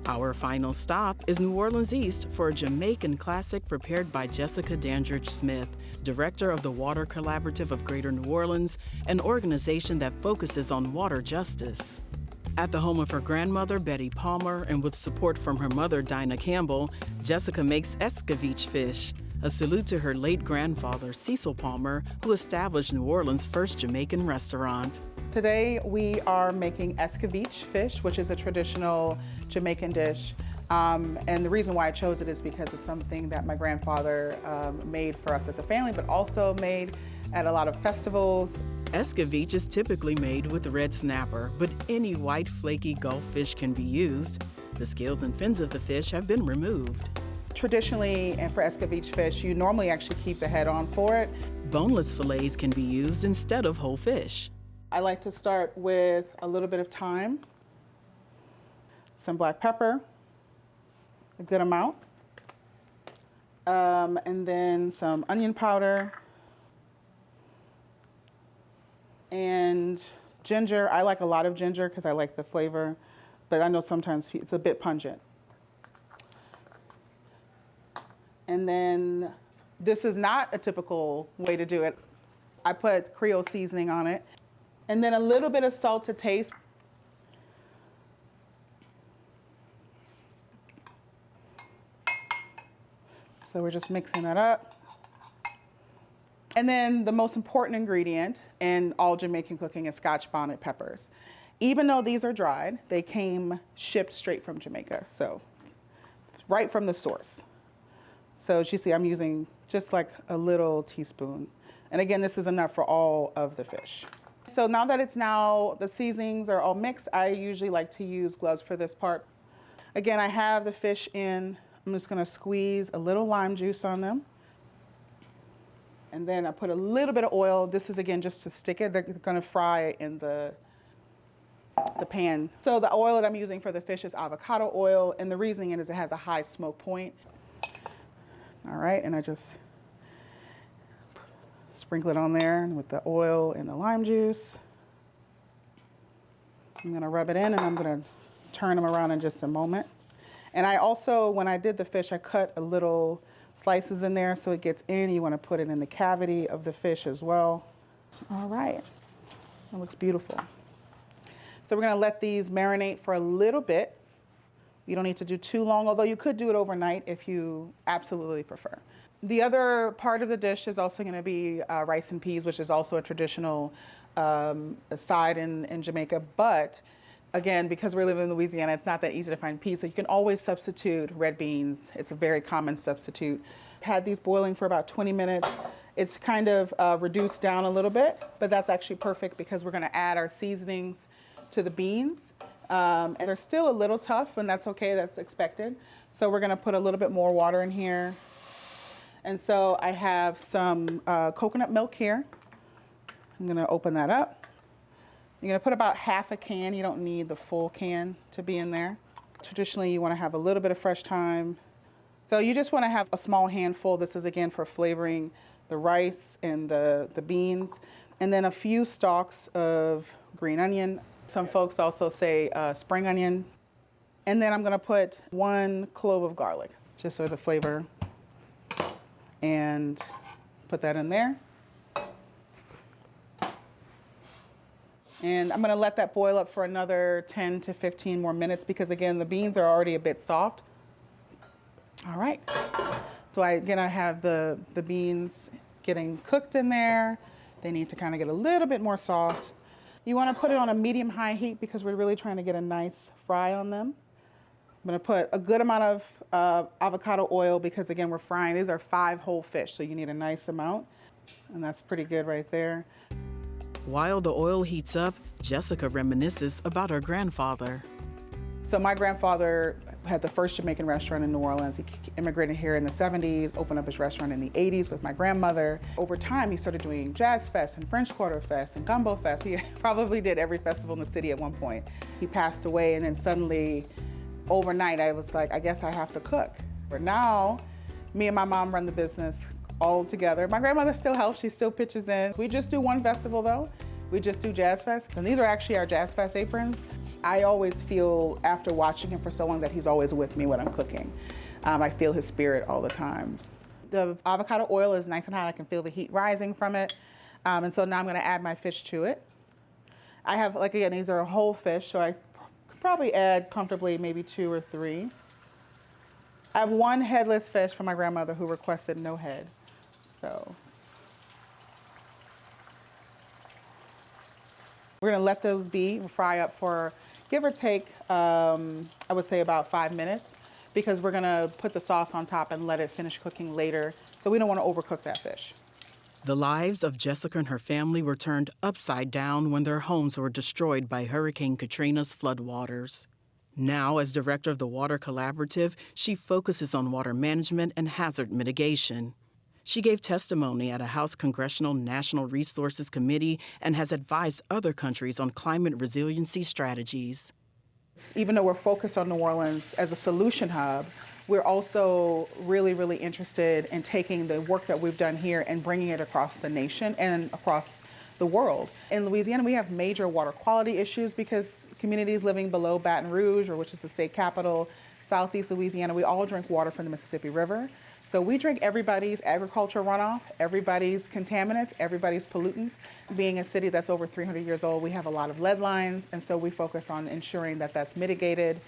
Our final stop is New Orleans East for a Jamaican classic prepared by Jessica Dandridge-Smith, director of the Water Collaborative of Greater New Orleans, an organization that focuses on water justice. At the home of her grandmother, Betty Palmer, and with support from her mother, Dinah Campbell, Jessica makes Escovitch Fish, a salute to her late grandfather, Cecil Palmer, who established New Orleans' first Jamaican restaurant. Today we are making Escovitch Fish, which is a traditional Jamaican dish. And the reason why I chose it is because it's something that my grandfather made for us as a family, but also made at a lot of festivals. Escovitch is typically made with red snapper, but any white flaky Gulf fish can be used. The scales and fins of the fish have been removed. Traditionally, and for Escovitch fish, you normally actually keep the head on for it. Boneless fillets can be used instead of whole fish. I like to start with a little bit of thyme, some black pepper, a good amount, and then some onion powder, and ginger. I like a lot of ginger because I like the flavor, but I know sometimes it's a bit pungent. And then this is not a typical way to do it. I put Creole seasoning on it. And then a little bit of salt to taste. So we're just mixing that up. And then the most important ingredient in all Jamaican cooking is Scotch bonnet peppers. Even though these are dried, they came shipped straight from Jamaica, so right from the source. So as you see, I'm using just like a little teaspoon. And again, this is enough for all of the fish. So now that the seasonings are all mixed, I usually like to use gloves for this part. Again, I have the fish in. I'm just gonna squeeze a little lime juice on them. And then I put a little bit of oil. This is, again, just to stick it. They're gonna fry in the pan. So the oil that I'm using for the fish is avocado oil, and the reasoning is it has a high smoke point. All right, and I just sprinkle it on there with the oil and the lime juice. I'm gonna rub it in, and I'm gonna turn them around in just a moment. And I also, when I did the fish, I cut a little slices in there so it gets in. You wanna put it in the cavity of the fish as well. All right, that looks beautiful. So we're gonna let these marinate for a little bit. You don't need to do too long, although you could do it overnight if you absolutely prefer. The other part of the dish is also going to be rice and peas, which is also a traditional side in Jamaica. But again, because we're living in Louisiana, it's not that easy to find peas. So you can always substitute red beans. It's a very common substitute. Had these boiling for about 20 minutes. It's kind of reduced down a little bit, but that's actually perfect because we're going to add our seasonings to the beans. And they're still a little tough, and that's okay, that's expected. So we're gonna put a little bit more water in here. And so I have some coconut milk here. I'm gonna open that up. You're gonna put about half a can. You don't need the full can to be in there. Traditionally, you wanna have a little bit of fresh thyme. So you just wanna have a small handful. This is, again, for flavoring the rice and the beans. And then a few stalks of green onion. Some folks also say spring onion. And then I'm gonna put 1 clove of garlic, just for the flavor. And put that in there. And I'm gonna let that boil up for another 10 to 15 more minutes because, again, the beans are already a bit soft. All right. So I have the beans getting cooked in there. They need to kind of get a little bit more soft. You want to put it on a medium-high heat because we're really trying to get a nice fry on them. I'm going to put a good amount of avocado oil because, again, we're frying. These are 5 whole fish, so you need a nice amount. And that's pretty good right there. While the oil heats up, Jessica reminisces about her grandfather. So my grandfather had the first Jamaican restaurant in New Orleans. He immigrated here in the 70s, opened up his restaurant in the 80s with my grandmother. Over time, he started doing Jazz Fest and French Quarter Fest and Gumbo Fest. He probably did every festival in the city at one point. He passed away, and then suddenly, overnight, I was like, I guess I have to cook. But now, me and my mom run the business all together. My grandmother still helps, she still pitches in. We just do one festival though. We just do Jazz Fest. And these are actually our Jazz Fest aprons. I always feel, after watching him for so long, that he's always with me when I'm cooking. I feel his spirit all the time. The avocado oil is nice and hot. I can feel the heat rising from it. And so now I'm gonna add my fish to it. I have, like, again, these are whole fish, so I could probably add comfortably maybe 2 or 3. I have 1 headless fish from my grandmother who requested no head. So we're gonna let those be and fry up for, give or take, I would say about 5 minutes, because we're gonna put the sauce on top and let it finish cooking later. So we don't wanna overcook that fish. The lives of Jessica and her family were turned upside down when their homes were destroyed by Hurricane Katrina's floodwaters. Now, as director of the Water Collaborative, she focuses on water management and hazard mitigation. She gave testimony at a House Congressional National Resources Committee and has advised other countries on climate resiliency strategies. Even though we're focused on New Orleans as a solution hub, we're also really, really interested in taking the work that we've done here and bringing it across the nation and across the world. In Louisiana, we have major water quality issues because communities living below Baton Rouge, or which is the state capital, Southeast Louisiana, we all drink water from the Mississippi River. So we drink everybody's agriculture runoff, everybody's contaminants, everybody's pollutants. Being a city that's over 300 years old, we have a lot of lead lines, and so we focus on ensuring that that's mitigated.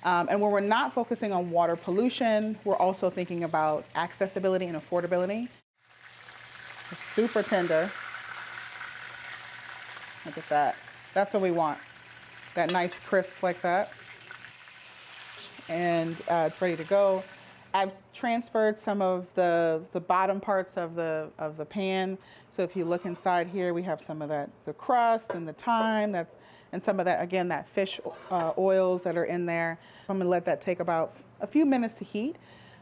And when we're not focusing on water pollution, we're also thinking about accessibility and affordability. It's super tender. Look at that. That's what we want. That nice crisp like that. And it's ready to go. I've transferred some of the bottom parts of the pan. So if you look inside here, we have some of that, the crust and the thyme, and some of that, again, that fish oils that are in there. I'm gonna let that take about a few minutes to heat.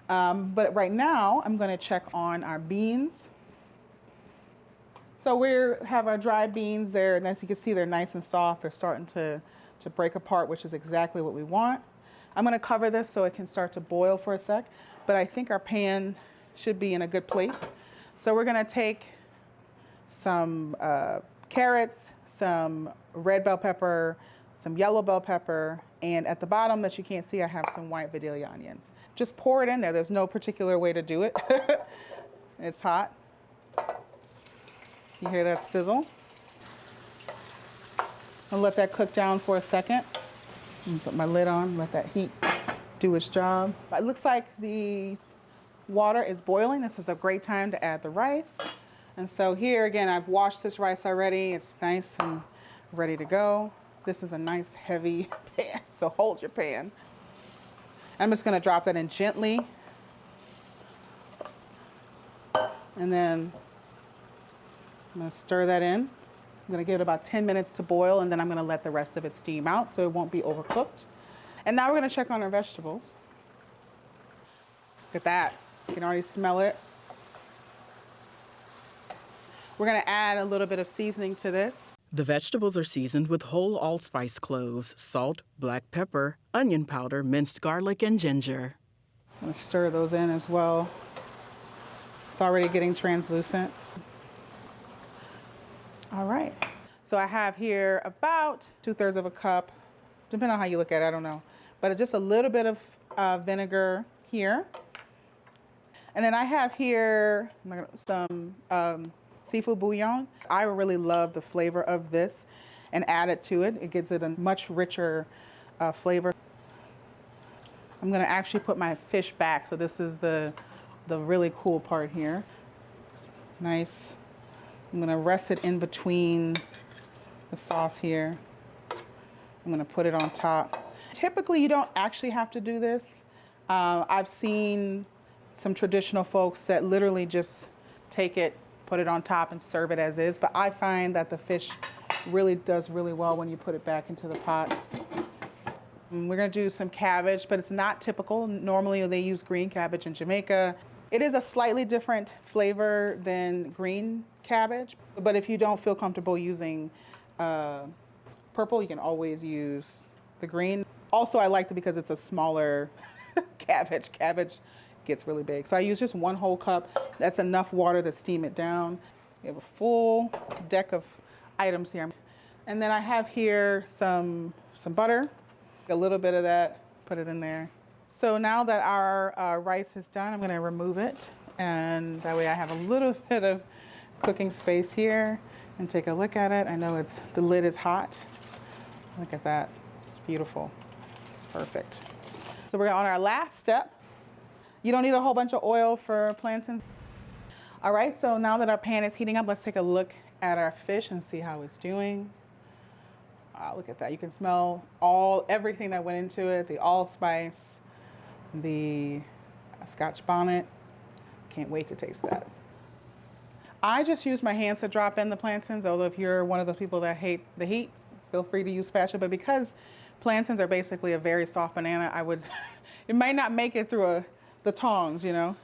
But right now, I'm gonna check on our beans. So we have our dry beans there, and as you can see, they're nice and soft. They're starting to break apart, which is exactly what we want. I'm gonna cover this so it can start to boil for a sec, but I think our pan should be in a good place. So we're gonna take some carrots, some red bell pepper, some yellow bell pepper, and at the bottom that you can't see, I have some white Vidalia onions. Just pour it in there. There's no particular way to do it. It's hot. You hear that sizzle? I'll let that cook down for a second. Put my lid on, let that heat do its job. It looks like the water is boiling. This is a great time to add the rice. And so here again, I've washed this rice already. It's nice and ready to go. This is a nice heavy pan, so hold your pan. I'm just gonna drop that in gently. And then I'm gonna stir that in. I'm gonna give it about 10 minutes to boil, and then I'm gonna let the rest of it steam out so it won't be overcooked. And now we're gonna check on our vegetables. Look at that, you can already smell it. We're gonna add a little bit of seasoning to this. The vegetables are seasoned with whole allspice cloves, salt, black pepper, onion powder, minced garlic, and ginger. I'm gonna stir those in as well. It's already getting translucent. All right, so I have here about 2/3 of a cup, depending on how you look at it, I don't know, but just a little bit of vinegar here. And then I have here some seafood bouillon. I really love the flavor of this and add it to it. It gives it a much richer flavor. I'm gonna actually put my fish back, so this is the really cool part here. Nice. I'm gonna rest it in between the sauce here. I'm gonna put it on top. Typically, you don't actually have to do this. I've seen some traditional folks that literally just take it, put it on top, and serve it as is. But I find that the fish really does really well when you put it back into the pot. And we're gonna do some cabbage, but it's not typical. Normally, they use green cabbage in Jamaica. It is a slightly different flavor than green cabbage, but if you don't feel comfortable using purple, you can always use the green. Also, I liked it because it's a smaller cabbage. Cabbage gets really big. So I use just 1 whole cup. That's enough water to steam it down. We have a full deck of items here. And then I have here some some butter, a little bit of that, put it in there. So now that our rice is done, I'm gonna remove it. And that way I have a little bit of cooking space here and take a look at it. I know the lid is hot. Look at that, it's beautiful, it's perfect. So we're on our last step. You don't need a whole bunch of oil for plantains. All right, so now that our pan is heating up, let's take a look at our fish and see how it's doing. Look at that, you can smell everything that went into it, the allspice, the Scotch bonnet. Can't wait to taste that. I just use my hands to drop in the plantains, although if you're one of those people that hate the heat, feel free to use spatula, but because plantains are basically a very soft banana, it might not make it through the tongs, you know?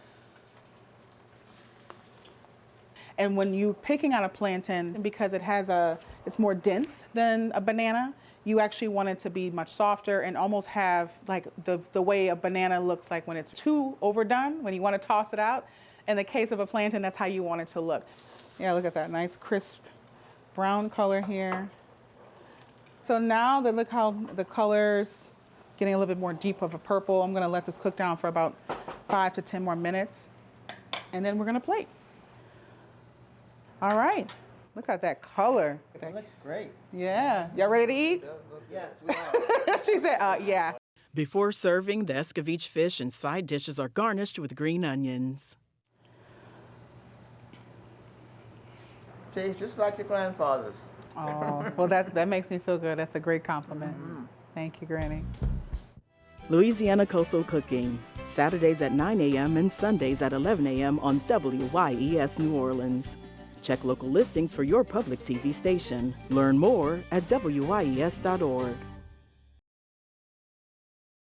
And when you're picking out a plantain, because it's more dense than a banana, you actually want it to be much softer and almost have like the way a banana looks like when it's too overdone, when you want to toss it out. In the case of a plantain, that's how you want it to look. Yeah, look at that nice crisp brown color here. So now that look how the color's getting a little bit more deep of a purple. I'm gonna let this cook down for about 5 to 10 more minutes, and then we're gonna plate. All right, look at that color. That looks great. Yeah, y'all ready to eat? Yes, we are. She said, yeah. Before serving, the Escovitch fish and side dishes are garnished with green onions. Tastes just like your grandfather's. Oh, well, that makes me feel good. That's a great compliment. Thank you, Granny. Louisiana Coastal Cooking, Saturdays at 9 a.m. and Sundays at 11 a.m. on WYES New Orleans. Check local listings for your public TV station. Learn more at WYES.org.